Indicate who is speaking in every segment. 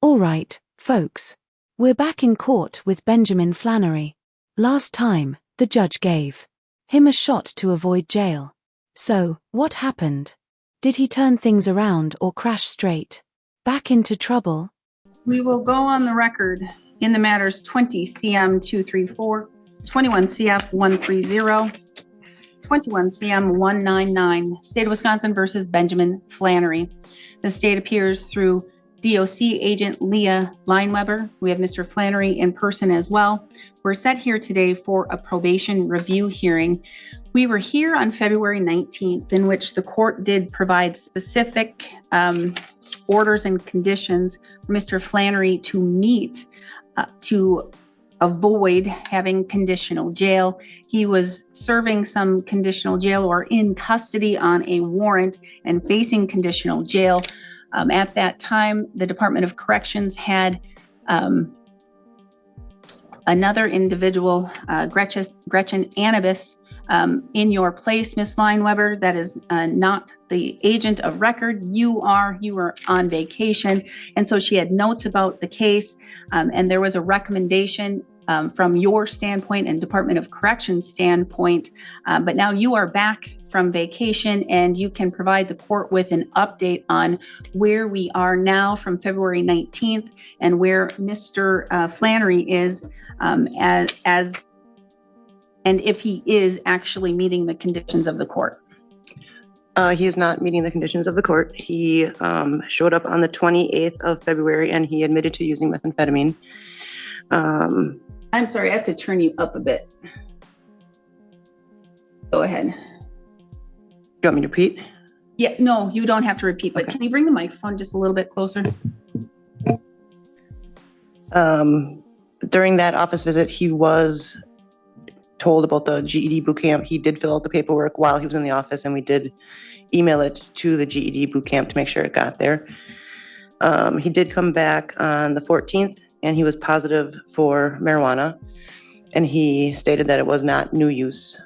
Speaker 1: All right, folks. We're back in court with Benjamin Flannery. Last time, the judge gave him a shot to avoid jail. So, what happened? Did he turn things around or crash straight back into trouble?
Speaker 2: We will go on the record in the matters 20 CM 234, 21 CF 130, 21 CM 199, State of Wisconsin versus Benjamin Flannery. The state appears through DOC agent Leah Lineweber. We have Mr. Flannery in person as well. We're set here today for a probation review hearing. We were here on February 19th, in which the court did provide specific orders and conditions for Mr. Flannery to meet to avoid having conditional jail. He was serving some conditional jail or in custody on a warrant and facing conditional jail. At that time, the Department of Corrections had another individual, Gretchen Annabis, in your place, Ms. Lineweber. That is not the agent of record. You were on vacation. And so she had notes about the case, and there was a recommendation from your standpoint and Department of Corrections standpoint. But now you are back from vacation, and you can provide the court with an update on where we are now from February 19th and where Mr. Flannery is as and if he is actually meeting the conditions of the court.
Speaker 3: He is not meeting the conditions of the court. He showed up on the 28th of February and he admitted to using methamphetamine.
Speaker 2: I'm sorry, I have to turn you up a bit. Go ahead.
Speaker 3: You want me to repeat?
Speaker 2: Yeah, no, you don't have to repeat, but
Speaker 3: Okay.
Speaker 2: Can you bring the microphone just a little bit closer?
Speaker 3: During that office visit, he was told about the GED boot camp. He did fill out the paperwork while he was in the office, and we did email it to the GED boot camp to make sure it got there. He did come back on the 14th, and he was positive for marijuana, and he stated that it was not new use.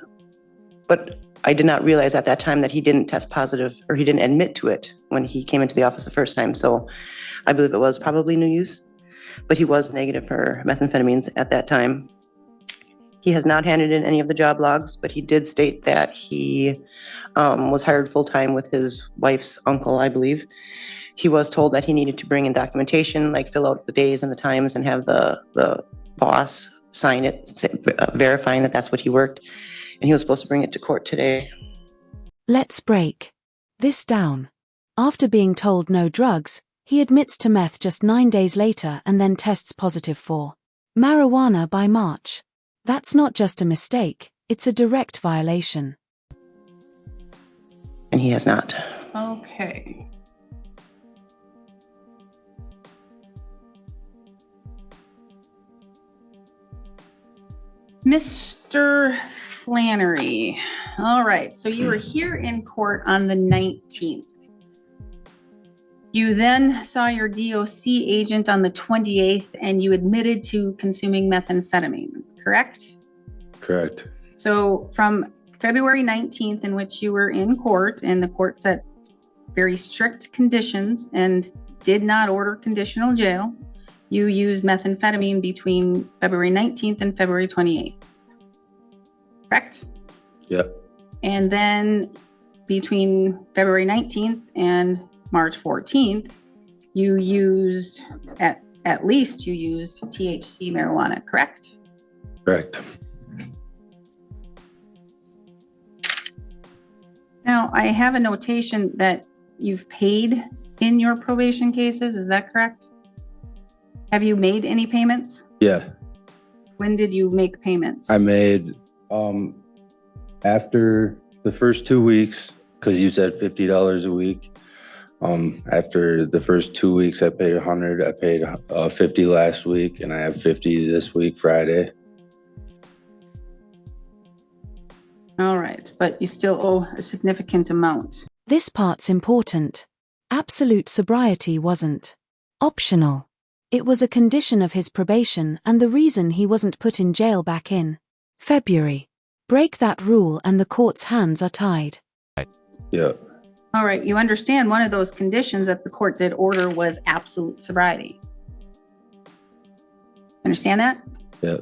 Speaker 3: But I did not realize at that time that he didn't test positive, or he didn't admit to it when he came into the office the first time. So I believe it was probably new use, but he was negative for methamphetamines at that time. He has not handed in any of the job logs, but he did state that he was hired full-time with his wife's uncle, I believe. He was told that he needed to bring in documentation, like fill out the days and the times and have the boss sign it, verifying that that's what he worked. And he was supposed to bring it to court today.
Speaker 1: Let's break this down. After being told no drugs, he admits to meth just 9 days later and then tests positive for marijuana by March. That's not just a mistake, it's a direct violation.
Speaker 3: And he has not.
Speaker 2: Okay. Mr. Flannery. All right, so you were here in court on the 19th. You then saw your DOC agent on the 28th and you admitted to consuming methamphetamine, correct?
Speaker 4: Correct.
Speaker 2: So from February 19th, in which you were in court and the court set very strict conditions and did not order conditional jail, you used methamphetamine between February 19th and February 28th, correct?
Speaker 4: Yep.
Speaker 2: And then between February 19th and March 14th, you used, at least you used THC marijuana, correct?
Speaker 4: Correct.
Speaker 2: Now, I have a notation that you've paid in your probation cases, is that correct? Have you made any payments?
Speaker 4: Yeah.
Speaker 2: When did you make payments?
Speaker 4: I made, after the first 2 weeks, because you said $50 a week. After the first 2 weeks, I paid 100. I paid 50 last week, and I have 50 this week, Friday.
Speaker 2: All right, but you still owe a significant amount.
Speaker 1: This part's important. Absolute sobriety wasn't optional. It was a condition of his probation and the reason he wasn't put in jail back in February. Break that rule and the court's hands are tied.
Speaker 4: Yeah.
Speaker 2: All right, you understand one of those conditions that the court did order was absolute sobriety. Understand that?
Speaker 4: Yeah.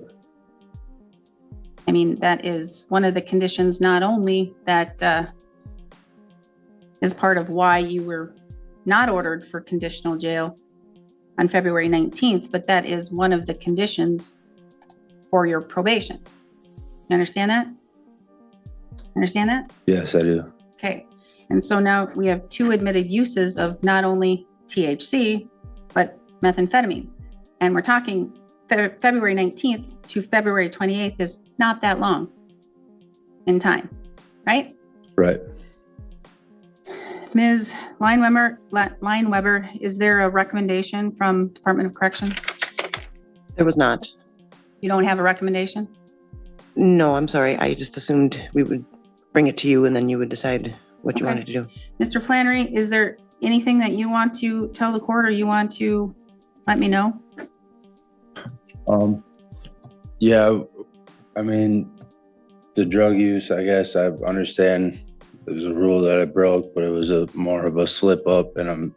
Speaker 2: I mean, that is one of the conditions, not only that is part of why you were not ordered for conditional jail on February 19th, but that is one of the conditions for your probation. You understand that? Understand that?
Speaker 4: Yes, I do.
Speaker 2: Okay. And so now we have 2 admitted uses of not only THC, but methamphetamine. And we're talking February 19th to February 28th is not that long in time, right? Ms. Lineweber, is there a recommendation from Department of Corrections?
Speaker 3: There was not.
Speaker 2: You don't have a recommendation?
Speaker 3: No, I'm sorry. I just assumed we would bring it to you and then you would decide what you wanted to do.
Speaker 2: Mr. Flannery, is there anything that you want to tell the court or you want to let me know?
Speaker 4: Yeah, I mean, the drug use, I guess I understand it was a rule that I broke, but it was more of a slip up, and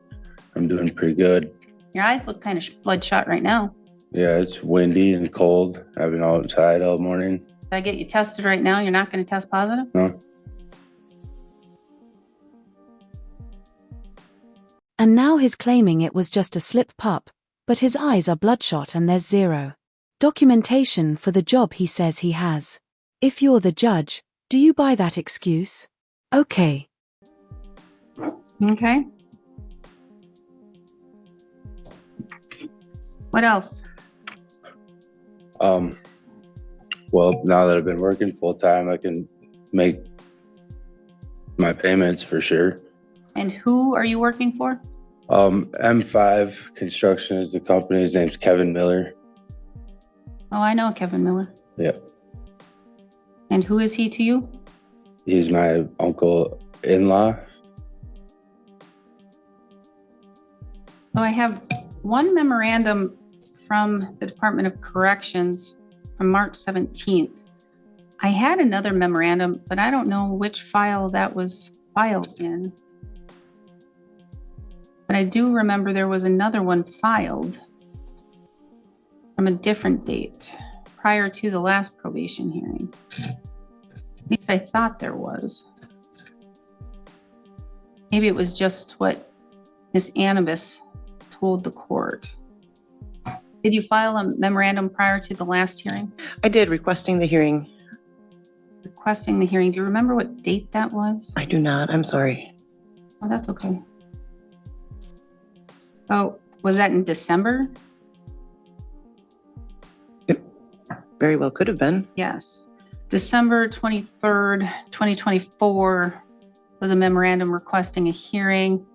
Speaker 4: I'm doing pretty good.
Speaker 2: Your eyes look kind of bloodshot right now.
Speaker 4: Yeah, it's windy and cold. I've been outside all morning.
Speaker 2: If I get you tested right now, you're not going to test positive?
Speaker 4: No.
Speaker 1: And now he's claiming it was just a slip-up, but his eyes are bloodshot and there's zero documentation for the job he says he has. If you're the judge, do you buy that excuse? Okay.
Speaker 2: Okay. What else?
Speaker 4: Well, now that I've been working full time, I can make my payments for sure.
Speaker 2: And who are you working for?
Speaker 4: M5 Construction is the company. His name's Kevin Miller.
Speaker 2: Oh, I know Kevin Miller.
Speaker 4: Yeah.
Speaker 2: And who is he to you?
Speaker 4: He's my uncle-in-law.
Speaker 2: So I have one memorandum from the Department of Corrections from March 17th. I had another memorandum, but I don't know which file that was filed in. But I do remember there was another one filed from a different date prior to the last probation hearing. At least I thought there was. Maybe it was just what Ms. Anubis told the court. Did you file a memorandum prior to the last hearing?
Speaker 3: I did, requesting the hearing.
Speaker 2: Requesting the hearing. Do you remember what date that was?
Speaker 3: I do not. I'm sorry.
Speaker 2: Oh, that's okay. Oh, was that in December?
Speaker 3: It very well could have been.
Speaker 2: Yes. December 23rd, 2024 was a memorandum requesting a hearing.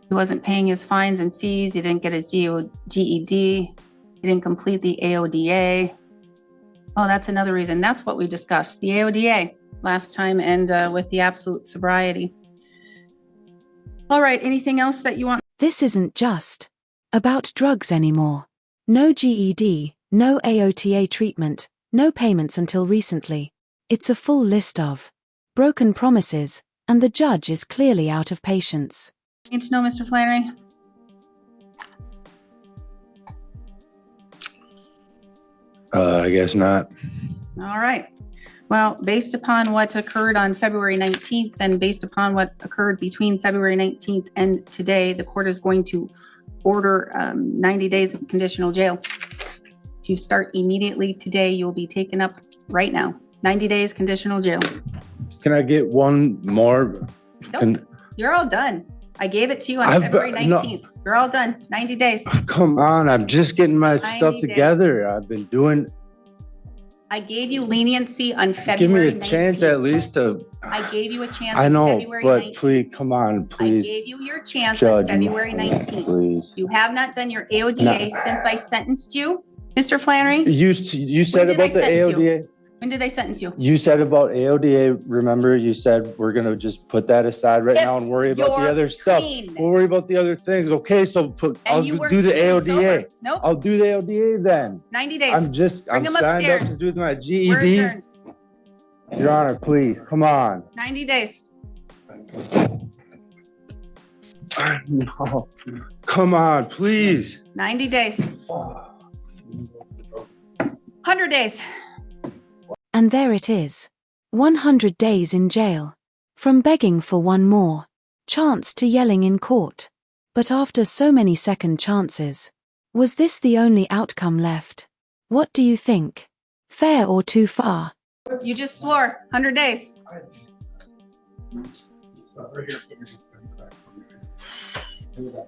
Speaker 2: He wasn't paying his fines and fees. He didn't get his GED. He didn't complete the AODA. Oh, that's another reason. That's what we discussed, the AODA last time, and with the absolute sobriety. All right, anything else that you want?
Speaker 1: This isn't just about drugs anymore. No GED, no AOTA treatment, no payments until recently. It's a full list of broken promises, and the judge is clearly out of patience.
Speaker 2: Need to know, Mr. Flannery?
Speaker 4: I guess not.
Speaker 2: All right. Well, based upon what occurred on February 19th and based upon what occurred between February 19th and today, the court is going to order 90 days of conditional jail to start immediately today. You'll be taken up right now. 90 days conditional jail.
Speaker 4: Can I get one more?
Speaker 2: Nope. You're all done. I gave it to you on February 19th. No. You're all done. 90 days.
Speaker 4: Come on. I'm just getting my stuff together. I've been doing.
Speaker 2: I gave you leniency on February 19th.
Speaker 4: Give me a chance at least to.
Speaker 2: I gave you a chance
Speaker 4: I know,
Speaker 2: on February
Speaker 4: but
Speaker 2: 19th.
Speaker 4: Please, come on, please.
Speaker 2: I gave you your chance
Speaker 4: Judge,
Speaker 2: on February 19th.
Speaker 4: Please.
Speaker 2: You have not done your AODA since I sentenced you, Mr. Flannery.
Speaker 4: You said about the AODA.
Speaker 2: When did I sentence you?
Speaker 4: You said about AODA, remember you said we're going to just put that aside right now and worry about the other stuff. We'll worry about the other things. Okay, so I'll do the AODA.
Speaker 2: Nope.
Speaker 4: I'll do the AODA then.
Speaker 2: 90 days.
Speaker 4: I'm signed up to do my GED.
Speaker 2: We're adjourned.
Speaker 4: Your Honor, please, come on.
Speaker 2: 90 days.
Speaker 4: No. Come on, please.
Speaker 2: 90 days.
Speaker 4: Oh.
Speaker 2: 100 days.
Speaker 1: And there it is. 100 days in jail. From begging for one more chance to yelling in court. But after so many second chances, was this the only outcome left? What do you think? Fair or too far?
Speaker 2: You just swore 100 days.
Speaker 5: Right here.